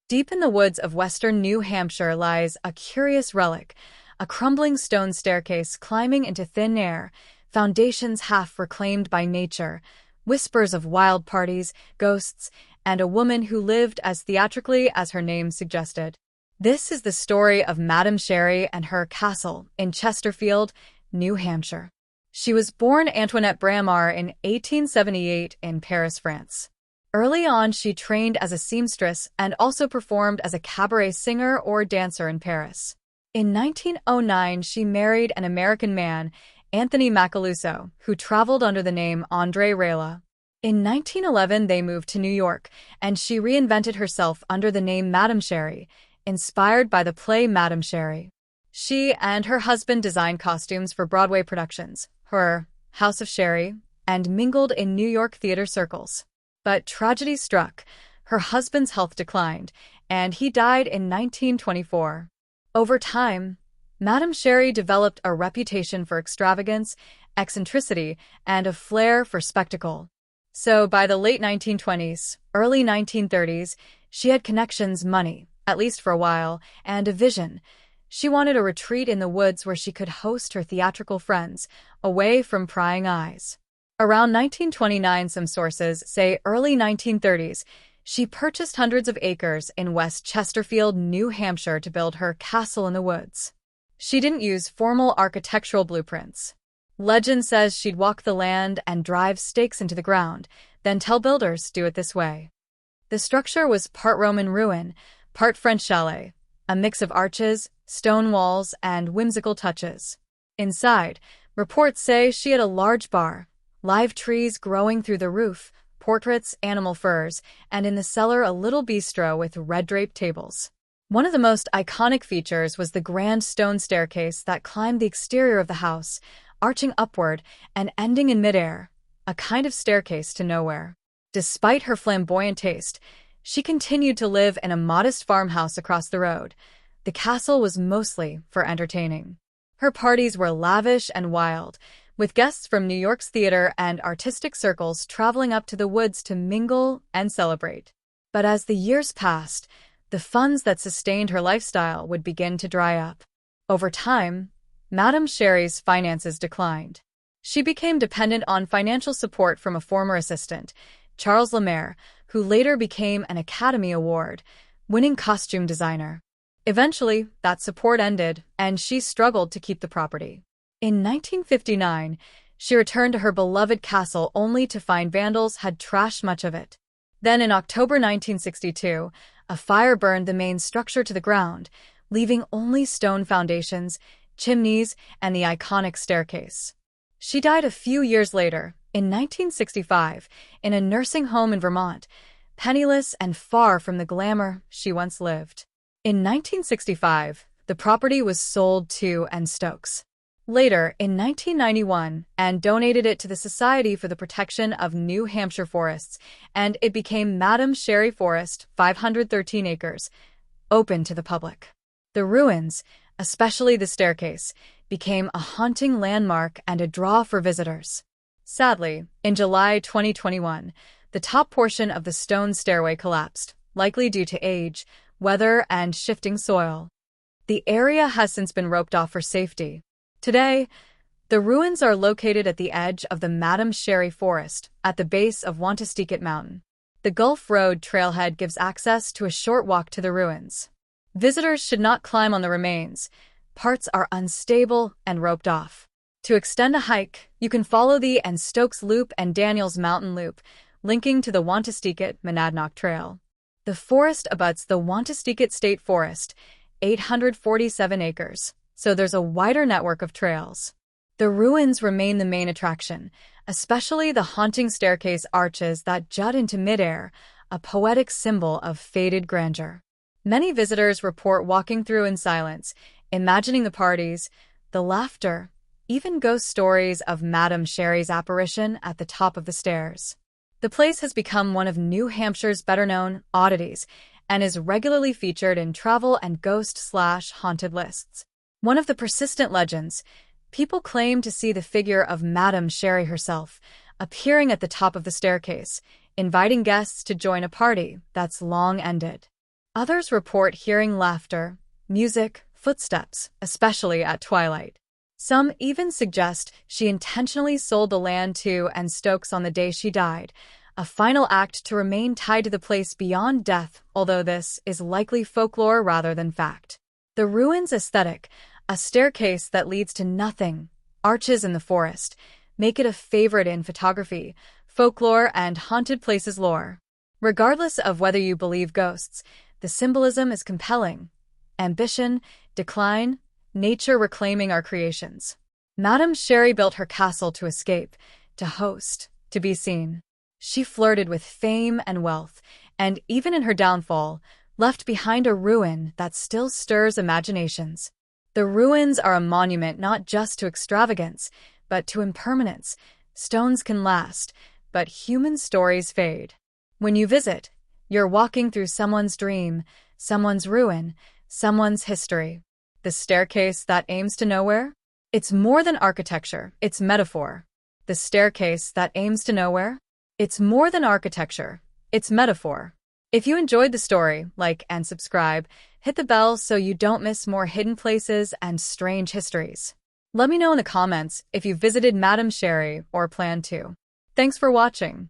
Deep in the woods of western New Hampshire lies a curious relic, a crumbling stone staircase climbing into thin air, foundations half reclaimed by nature, whispers of wild parties, ghosts, and a woman who lived as theatrically as her name suggested. This is the story of Madame Sherri and her castle in Chesterfield, New Hampshire. She was born Antoinette Bramar in 1878 in Paris, France. Early on, she trained as a seamstress and also performed as a cabaret singer or dancer in Paris. In 1909, she married an American man, Anthony Macaluso, who traveled under the name André Rayla. In 1911, they moved to New York, and she reinvented herself under the name Madame Sherri, inspired by the play Madame Sherri. She and her husband designed costumes for Broadway productions, her House of Sherri, and mingled in New York theater circles. But tragedy struck. Her husband's health declined, and he died in 1924. Over time, Madame Sherri developed a reputation for extravagance, eccentricity, and a flair for spectacle. So by the late 1920s, early 1930s, she had connections, money, at least for a while, and a vision. She wanted a retreat in the woods where she could host her theatrical friends, away from prying eyes. Around 1929, some sources say early 1930s, she purchased hundreds of acres in West Chesterfield, New Hampshire to build her castle in the woods. She didn't use formal architectural blueprints. Legend says she'd walk the land and drive stakes into the ground, then tell builders, do it this way. The structure was part Roman ruin, part French chalet, a mix of arches, stone walls, and whimsical touches. Inside, reports say she had a large bar, live trees growing through the roof, portraits, animal furs, and in the cellar a little bistro with red-draped tables. One of the most iconic features was the grand stone staircase that climbed the exterior of the house, arching upward and ending in midair, a kind of staircase to nowhere. Despite her flamboyant taste, she continued to live in a modest farmhouse across the road. The castle was mostly for entertaining. Her parties were lavish and wild, with guests from New York's theater and artistic circles traveling up to the woods to mingle and celebrate. But as the years passed, the funds that sustained her lifestyle would begin to dry up. Over time, Madame Sherri's finances declined. She became dependent on financial support from a former assistant, Charles Lemaire, who later became an Academy Award-winning costume designer. Eventually, that support ended, and she struggled to keep the property. In 1959, she returned to her beloved castle only to find vandals had trashed much of it. Then in October 1962, a fire burned the main structure to the ground, leaving only stone foundations, chimneys, and the iconic staircase. She died a few years later, in 1965, in a nursing home in Vermont, penniless and far from the glamour she once lived. In 1965, the property was sold to N. Stokes. Later, in 1991, Anne donated it to the Society for the Protection of New Hampshire Forests, and it became Madame Sherri Forest, 513 acres, open to the public. The ruins, especially the staircase, became a haunting landmark and a draw for visitors. Sadly, in July 2021, the top portion of the stone stairway collapsed, likely due to age, weather, and shifting soil. The area has since been roped off for safety. Today, the ruins are located at the edge of the Madame Sherri Forest at the base of Wantastiquet Mountain. The Gulf Road trailhead gives access to a short walk to the ruins. Visitors should not climb on the remains. Parts are unstable and roped off. To extend a hike, you can follow the N. Stokes Loop and Daniels Mountain Loop, linking to the Wantastiquet-Monadnock Trail. The forest abuts the Wantastiquet State Forest, 847 acres. So there's a wider network of trails. The ruins remain the main attraction, especially the haunting staircase arches that jut into midair, a poetic symbol of faded grandeur. Many visitors report walking through in silence, imagining the parties, the laughter, even ghost stories of Madame Sherri's apparition at the top of the stairs. The place has become one of New Hampshire's better-known oddities and is regularly featured in travel and ghost/haunted lists. One of the persistent legends, people claim to see the figure of Madame Sherri herself, appearing at the top of the staircase, inviting guests to join a party that's long ended. Others report hearing laughter, music, footsteps, especially at twilight. Some even suggest she intentionally sold the land to and Stokes on the day she died, a final act to remain tied to the place beyond death, although this is likely folklore rather than fact. The ruins aesthetic, a staircase that leads to nothing, arches in the forest, make it a favorite in photography, folklore, and haunted places lore. Regardless of whether you believe ghosts, the symbolism is compelling. Ambition, decline, nature reclaiming our creations. Madame Sherri built her castle to escape, to host, to be seen. She flirted with fame and wealth, and even in her downfall, left behind a ruin that still stirs imaginations. The ruins are a monument not just to extravagance, but to impermanence. Stones can last, but human stories fade. When you visit, you're walking through someone's dream, someone's ruin, someone's history. The staircase that aims to nowhere? It's more than architecture, it's metaphor. The staircase that aims to nowhere? It's more than architecture, it's metaphor. If you enjoyed the story, like and subscribe, hit the bell so you don't miss more hidden places and strange histories. Let me know in the comments if you visited Madame Sherri or plan to. Thanks for watching.